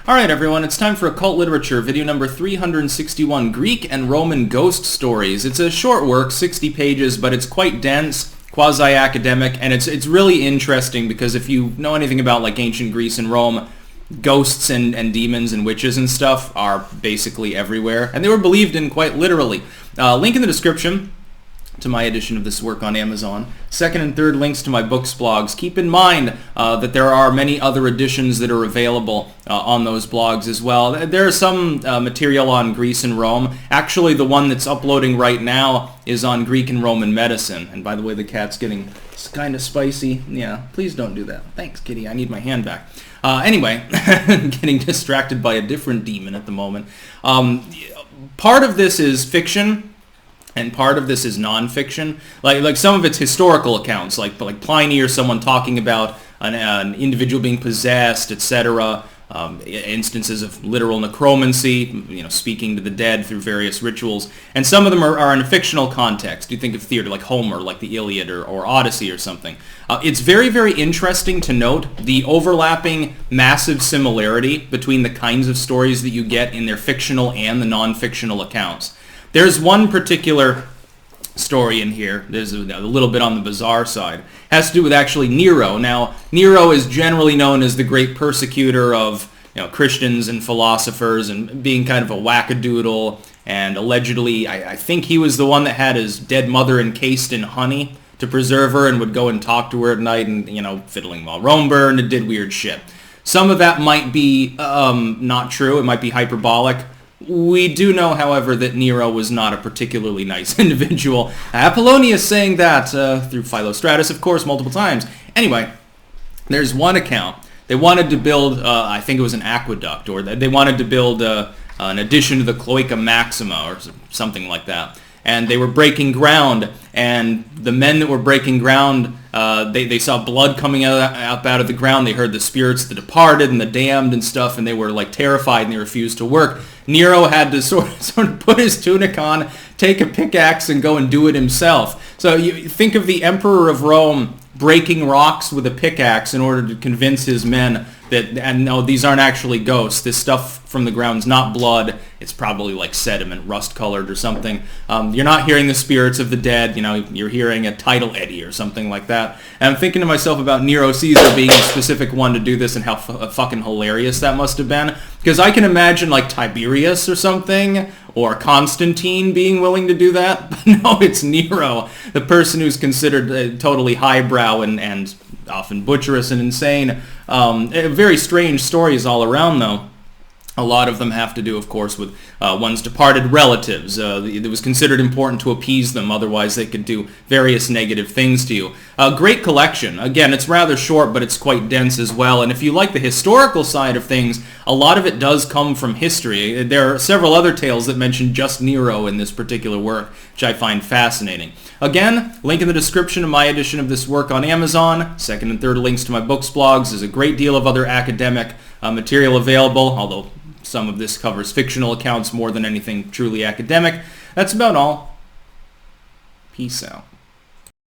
Alright everyone, it's time for Occult Literature, video number 361, Greek and Roman Ghost Stories. It's a short work, 60 pages, but it's quite dense, quasi-academic, and it's really interesting because if you know anything about like ancient Greece and Rome, ghosts and demons and witches and stuff are basically everywhere, and they were believed in quite literally. Link in the description to my edition of this work on Amazon. Second and third links to my books blogs. Keep in mind that there are many other editions that are available on those blogs as well. There is some material on Greece and Rome. Actually, the one that's uploading right now is on Greek and Roman medicine. And by the way, the cat's getting kind of spicy. Yeah, please don't do that. Thanks, kitty. I need my hand back. Anyway, getting distracted by a different demon at the moment. Part of this is fiction, and part of this is non-fiction. Like some of it's historical accounts, like Pliny or someone talking about an individual being possessed, etc. Instances of literal necromancy, speaking to the dead through various rituals. And some of them are in a fictional context. You think of theater like Homer, like the Iliad or Odyssey or something. It's very, very interesting to note the overlapping massive similarity between the kinds of stories that you get in their fictional and the non-fictional accounts. There's one particular story in here. There's a little bit on the bizarre side. It has to do with actually Nero. Now, Nero is generally known as the great persecutor of Christians and philosophers, and being kind of a wackadoodle. And allegedly, I think he was the one that had his dead mother encased in honey to preserve her, and would go and talk to her at night, and fiddling while Rome burned, and did weird shit. Some of that might be not true. It might be hyperbolic. We do know, however, that Nero was not a particularly nice individual. Apollonius saying that through Philostratus, of course, multiple times. Anyway, there's one account. They wanted to build, I think it was an aqueduct, or they wanted to build an addition to the Cloaca Maxima, or something like that. And they were breaking ground, and the men that were breaking ground, they saw blood coming up out of the ground. They heard the spirits of the departed and the damned and stuff, and they were like terrified, and they refused to work. Nero had to sort of put his tunic on, take a pickaxe, and go and do it himself. So you think of the Emperor of Rome breaking rocks with a pickaxe in order to convince his men that, and no, these aren't actually ghosts. This stuff from the ground's not blood. It's probably like sediment, rust-colored or something. You're not hearing the spirits of the dead. You're hearing a tidal eddy or something like that. And I'm thinking to myself about Nero Caesar being the specific one to do this, and how fucking hilarious that must have been. Because I can imagine like Tiberius or something, or Constantine being willing to do that. But no, it's Nero, the person who's considered totally highbrow and often butcherous and insane. Very strange stories all around, though. A lot of them have to do, of course, with one's departed relatives. It was considered important to appease them, otherwise they could do various negative things to you. Great collection. Again, it's rather short, but it's quite dense as well. And if you like the historical side of things, a lot of it does come from history. There are several other tales that mention just Nero in this particular work, which I find fascinating. Again, link in the description of my edition of this work on Amazon. Second and third links to my books blogs. There's a great deal of other academic material available, although some of this covers fictional accounts more than anything truly academic. That's about all. Peace out.